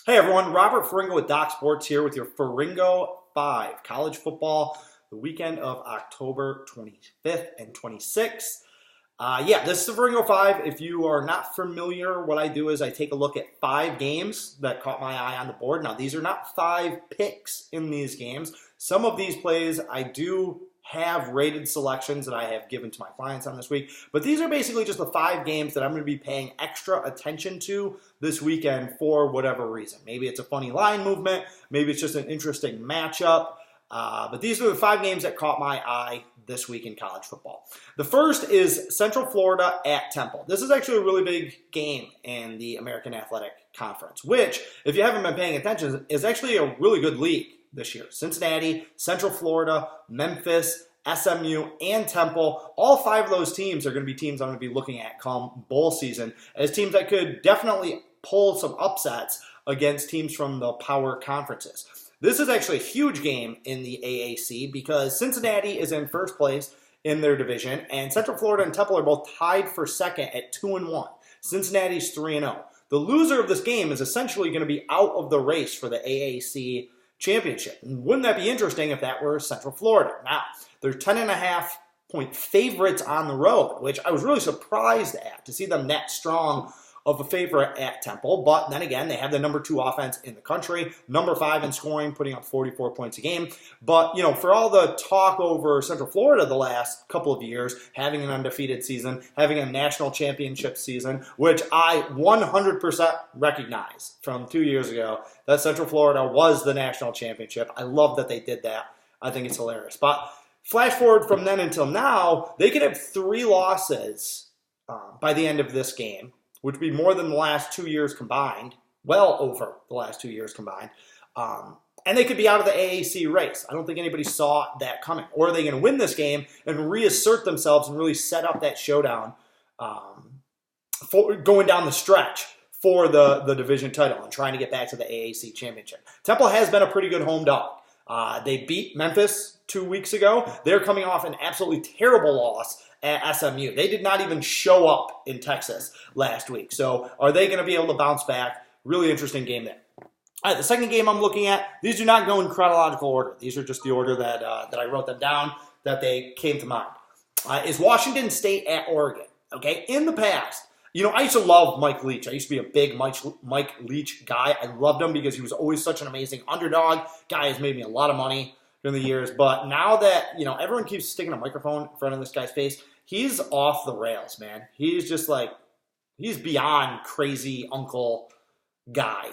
Hey everyone, Robert Ferringo with Doc Sports here with your Ferringo 5 college football, the weekend of October 25th and 26th. This is the Ferringo 5. If you are not familiar, what I do is I take a look at 5 games that caught my eye on the board. Now, these are not 5 picks in these games. Some of these plays I do have rated selections that I have given to my clients on this week. But these are basically just the 5 games that I'm going to be paying extra attention to this weekend for whatever reason. Maybe it's a funny line movement. Maybe it's just an interesting matchup. But these are the 5 games that caught my eye this week in college football. The first is Central Florida at Temple. This is actually a really big game in the American Athletic Conference, which, if you haven't been paying attention, is actually a really good league this year. Cincinnati, Central Florida, Memphis, SMU, and Temple. All 5 of those teams are going to be teams I'm going to be looking at come bowl season as teams that could definitely pull some upsets against teams from the power conferences. This is actually a huge game in the AAC because Cincinnati is in first place in their division, and Central Florida and Temple are both tied for second at 2-1. Cincinnati's 3-0. The loser of this game is essentially going to be out of the race for the AAC championship. And wouldn't that be interesting if that were Central Florida? Now, they're 10.5-point favorites on the road, which I was really surprised at, to see them that strong of a favorite at Temple. But then again, they have the number 2 offense in the country, number 5 in scoring, putting up 44 points a game. But, for all the talk over Central Florida the last couple of years, having an undefeated season, having a national championship season, which I 100% recognize from 2 years ago, that Central Florida was the national championship. I love that they did that. I think it's hilarious. But flash forward from then until now, they could have 3 losses by the end of this game, which would be more than the last 2 years combined, well over the last 2 years combined. And they could be out of the AAC race. I don't think anybody saw that coming. Or are they going to win this game and reassert themselves and really set up that showdown for going down the stretch for the division title and trying to get back to the AAC championship? Temple has been a pretty good home dog. They beat Memphis 2 weeks ago. They're coming off an absolutely terrible loss at SMU. They did not even show up in Texas last week. So are they going to be able to bounce back? Really interesting game there. All right, the second game I'm looking at, these do not go in chronological order. These are just the order that I wrote them down, that they came to mind. Is Washington State at Oregon. Okay, in the past, I used to love Mike Leach. I used to be a big Mike Leach guy. I loved him because he was always such an amazing underdog. Guy has made me a lot of money during the years. But now that, everyone keeps sticking a microphone in front of this guy's face, he's off the rails, man. He's just he's beyond crazy uncle guy.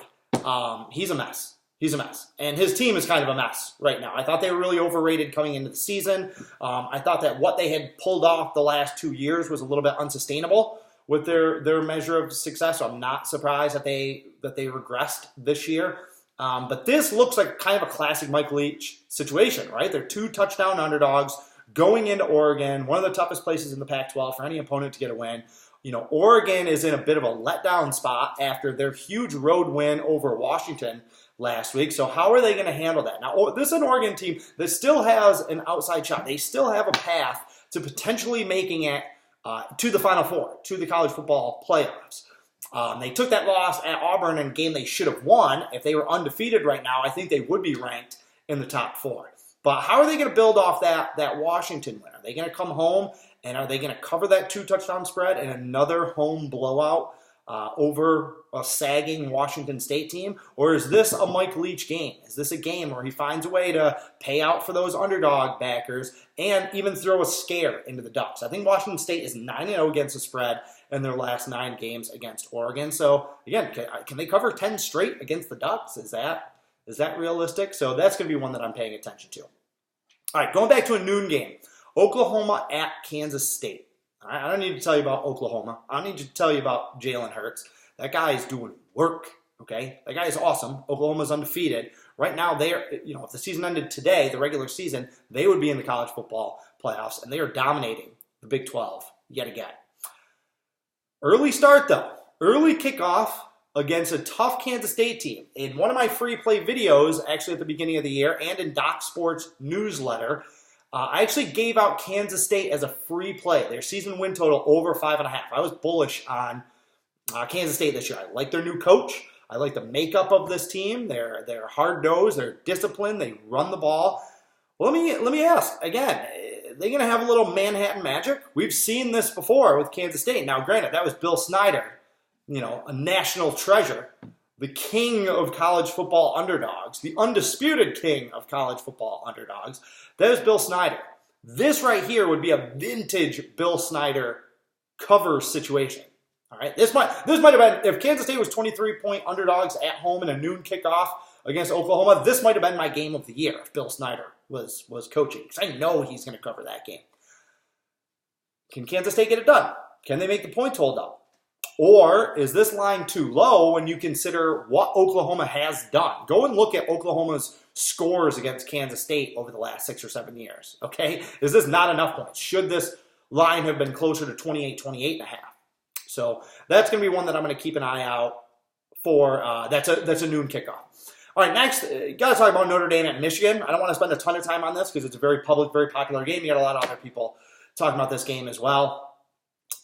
He's a mess. He's a mess. And his team is kind of a mess right now. I thought they were really overrated coming into the season. I thought that what they had pulled off the last 2 years was a little bit unsustainable with their measure of success. So I'm not surprised that they regressed this year. But this looks like kind of a classic Mike Leach situation, right? They're 2 touchdown underdogs going into Oregon, one of the toughest places in the Pac-12 for any opponent to get a win. Oregon is in a bit of a letdown spot after their huge road win over Washington last week. So how are they going to handle that? Now, this is an Oregon team that still has an outside shot. They still have a path to potentially making it to the Final Four, to the college football playoffs. They took that loss at Auburn in a game they should have won. If they were undefeated right now, I think they would be ranked in the top 4. But how are they going to build off that Washington win? Are they going to come home and are they going to cover that 2-touchdown spread and another home blowout over a sagging Washington State team? Or is this a Mike Leach game? Is this a game where he finds a way to pay out for those underdog backers and even throw a scare into the Ducks? I think Washington State is 9-0 against the spread in their last 9 games against Oregon. So, again, can they cover 10 straight against the Ducks? Is that realistic? So that's going to be one that I'm paying attention to. All right, going back to a noon game. Oklahoma at Kansas State. All right, I don't need to tell you about Oklahoma. I don't need to tell you about Jalen Hurts. That guy is doing work, okay? That guy is awesome. Oklahoma's undefeated. Right now, if the season ended today, the regular season, they would be in the college football playoffs, and they are dominating the Big 12 yet again. Early start, though. Early kickoff against a tough Kansas State team. In one of my free play videos, actually at the beginning of the year, and in Doc Sports newsletter, I actually gave out Kansas State as a free play. Their season win total over 5.5. I was bullish on Kansas State this year. I like their new coach. I like the makeup of this team. They're hard-nosed. They're disciplined. They run the ball. Well, let me ask, again, are they going to have a little Manhattan magic? We've seen this before with Kansas State. Now, granted, that was Bill Snyder, a national treasure, the king of college football underdogs, the undisputed king of college football underdogs. That was Bill Snyder. This right here would be a vintage Bill Snyder cover situation. All right, this might have been, if Kansas State was 23-point underdogs at home in a noon kickoff against Oklahoma, this might have been my game of the year if Bill Snyder was coaching, because I know he's going to cover that game. Can Kansas State get it done? Can they make the points hold up? Or is this line too low when you consider what Oklahoma has done? Go and look at Oklahoma's scores against Kansas State over the last 6 or 7 years, okay? Is this not enough points? Should this line have been closer to 28 and a half? So that's going to be one that I'm going to keep an eye out for. That's a noon kickoff. All right, next, got to talk about Notre Dame at Michigan. I don't want to spend a ton of time on this because it's a very public, very popular game. You got a lot of other people talking about this game as well.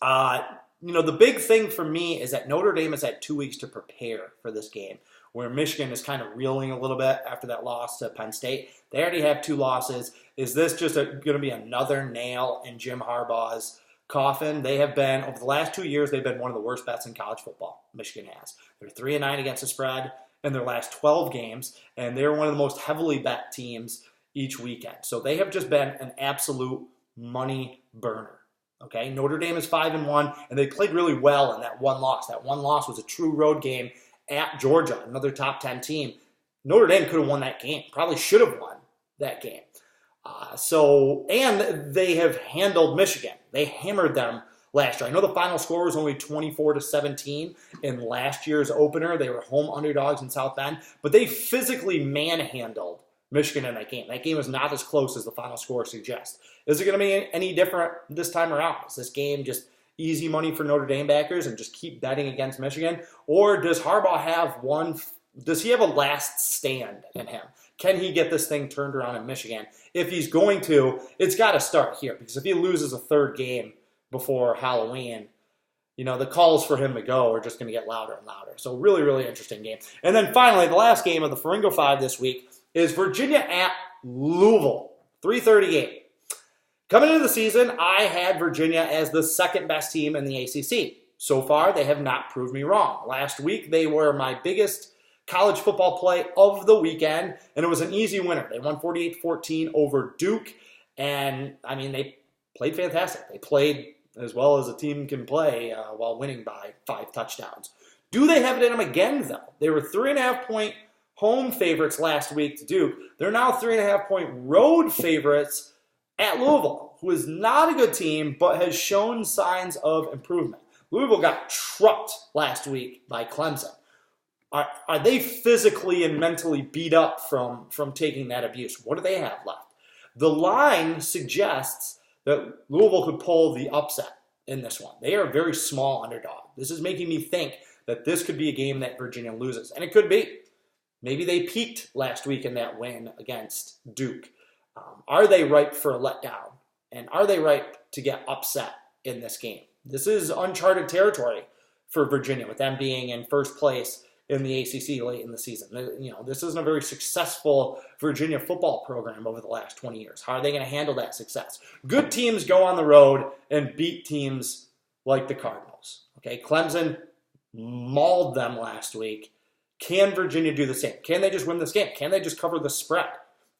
The big thing for me is that Notre Dame has had 2 weeks to prepare for this game, where Michigan is kind of reeling a little bit after that loss to Penn State. They already have 2 losses. Is this just going to be another nail in Jim Harbaugh's coffin? They have been, over the last 2 years, they've been one of the worst bets in college football. Michigan has. They're 3-9 against the spread in their last 12 games, and they're one of the most heavily bet teams each weekend. So they have just been an absolute money burner. Okay, Notre Dame is 5-1, and they played really well in that one loss. That one loss was a true road game at Georgia, another top 10 team. Notre Dame could have won that game, probably should have won that game. And they have handled Michigan. They hammered them last year. I know the final score was only 24-17 in last year's opener. They were home underdogs in South Bend, but they physically manhandled Michigan in that game. That game was not as close as the final score suggests. Is it going to be any different this time around? Is this game just easy money for Notre Dame backers and just keep betting against Michigan? Or does Harbaugh does he have a last stand in him? Can he get this thing turned around in Michigan? If he's going to, it's got to start here, because if he loses a third game before Halloween, the calls for him to go are just going to get louder and louder. So really, really interesting game. And then finally, the last game of the Ferringo 5 this week is Virginia at Louisville, 3:30 game. Coming into the season, I had Virginia as the second best team in the ACC. So far, they have not proved me wrong. Last week, they were my biggest college football play of the weekend, and it was an easy winner. They won 48-14 over Duke, and, they played fantastic. They played as well as a team can play while winning by 5 touchdowns. Do they have it in them again, though? They were 3.5-point home favorites last week to Duke. They're now 3.5-point road favorites at Louisville, who is not a good team, but has shown signs of improvement. Louisville got trucked last week by Clemson. Are they physically and mentally beat up from taking that abuse? What do they have left? The line suggests that Louisville could pull the upset in this one. They are a very small underdog. This is making me think that this could be a game that Virginia loses, and it could be. Maybe they peaked last week in that win against Duke. Are they ripe for a letdown? And are they ripe to get upset in this game? This is uncharted territory for Virginia, with them being in first place in the ACC late in the season. This isn't a very successful Virginia football program over the last 20 years. How are they going to handle that success? Good teams go on the road and beat teams like the Cardinals. Okay, Clemson mauled them last week. Can Virginia do the same? Can they just win this game? Can they just cover the spread?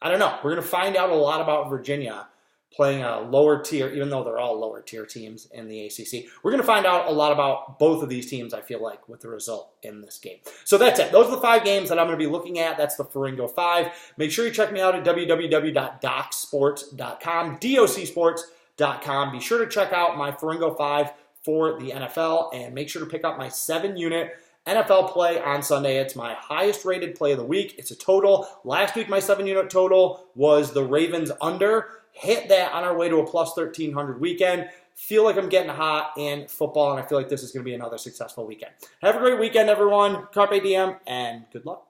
I don't know. We're going to find out a lot about Virginia playing a lower tier, even though they're all lower tier teams in the ACC. We're going to find out a lot about both of these teams, I feel like, with the result in this game. So that's it. Those are the 5 games that I'm going to be looking at. That's the Ferringo 5. Make sure you check me out at www.docsports.com, docsports.com. Be sure to check out my Ferringo 5 for the NFL, and make sure to pick up my 7-unit NFL play on Sunday. It's my highest rated play of the week. It's a total. Last week, my 7-unit total was the Ravens under. Hit that on our way to a plus 1,300 weekend. Feel like I'm getting hot in football, and I feel like this is going to be another successful weekend. Have a great weekend, everyone. Carpe diem, and good luck.